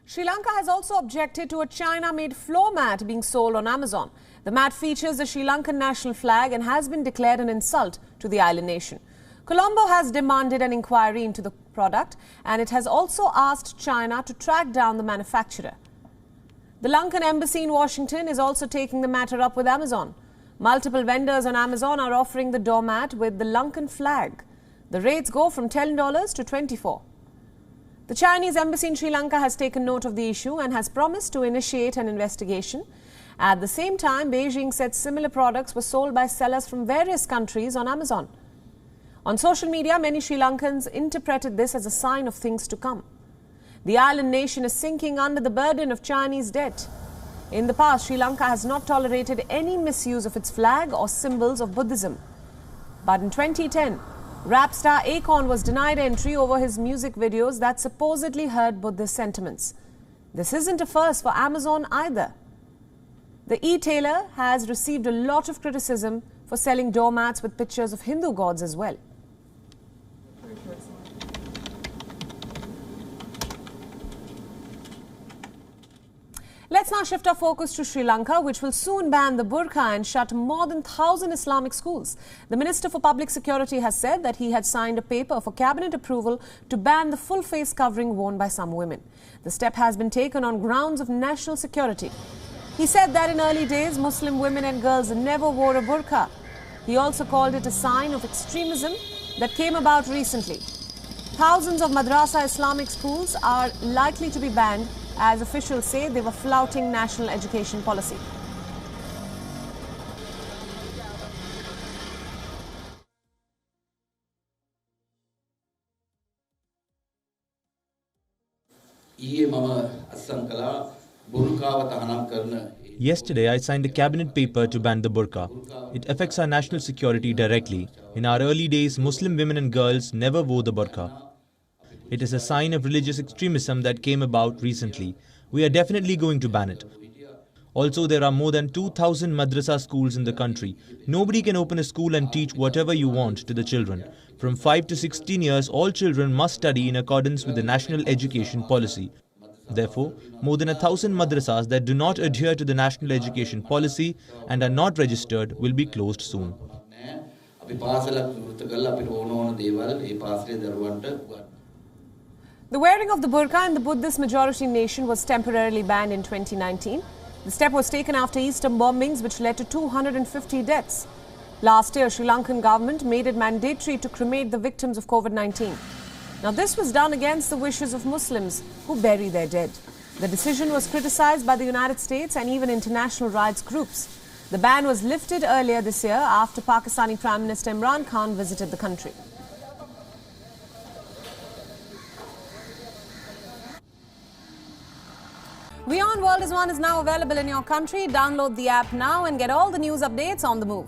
Sri Lanka has also objected to a China-made floor mat being sold on Amazon. The mat features the Sri Lankan national flag and has been declared an insult to the island nation. Colombo has demanded an inquiry into the product, and it has also asked China to track down the manufacturer. The Lankan embassy in Washington is also taking the matter up with Amazon. Multiple vendors on Amazon are offering the doormat with the Lankan flag. The rates go from $10 to $24. The Chinese embassy in Sri Lanka has taken note of the issue and has promised to initiate an investigation. At the same time, Beijing said similar products were sold by sellers from various countries on Amazon. On social media, many Sri Lankans interpreted this as a sign of things to come. The island nation is sinking under the burden of Chinese debt. In the past, Sri Lanka has not tolerated any misuse of its flag or symbols of Buddhism. But in 2010, rap star Akon was denied entry over his music videos that supposedly hurt Buddhist sentiments. This isn't a first for Amazon either. The e-tailer has received a lot of criticism for selling doormats with pictures of Hindu gods as well. Let's now shift our focus to Sri Lanka, which will soon ban the burqa and shut more than 1,000 Islamic schools. The Minister for Public Security has said that he had signed a paper for cabinet approval to ban the full face covering worn by some women. The step has been taken on grounds of national security. He said that in early days, Muslim women and girls never wore a burqa. He also called it a sign of extremism that came about recently. Thousands of madrasa Islamic schools are likely to be banned, as officials say they were flouting national education policy. Yesterday, I signed a cabinet paper to ban the burqa. It affects our national security directly. In our early days, Muslim women and girls never wore the burqa. It is a sign of religious extremism that came about recently. We are definitely going to ban it. Also, there are more than 2,000 madrasa schools in the country. Nobody can open a school and teach whatever you want to the children. From 5 to 16 years, all children must study in accordance with the national education policy. Therefore, more than 1,000 madrasas that do not adhere to the national education policy and are not registered will be closed soon. The wearing of the burqa in the Buddhist majority nation was temporarily banned in 2019. The step was taken after Eastern bombings, which led to 250 deaths. Last year, Sri Lankan government made it mandatory to cremate the victims of COVID-19. Now, this was done against the wishes of Muslims who bury their dead. The decision was criticized by the United States and even international rights groups. The ban was lifted earlier this year after Pakistani Prime Minister Imran Khan visited the country. WION World is now available in your country. Download the app now and get all the news updates on the move.